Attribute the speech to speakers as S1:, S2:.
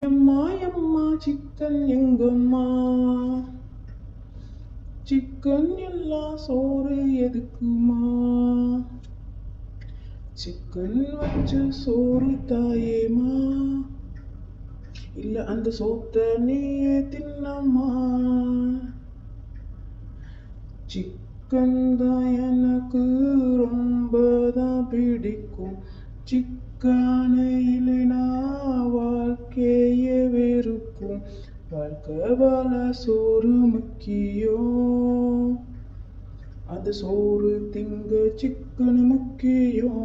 S1: எம்மா எம்மா சிக்கன் எங்கம்மா, சிக்கன் எல்லாம் சோறு எதுக்குமா, சிக்கன் வச்சு சோறு தாயேமா, இல்ல அந்த சோத்த நீயே தின்னம்மா. சிக்கன் தான் எனக்கு ரொம்ப தான் பிடிக்கும், சிக்கன் இல்லைனா வாழ்க்கையே வெறுக்கும். வாழ்க்கை வாழ சோறு முக்கியம், அந்த சோறு திங்க சிக்கன் முக்கியம்.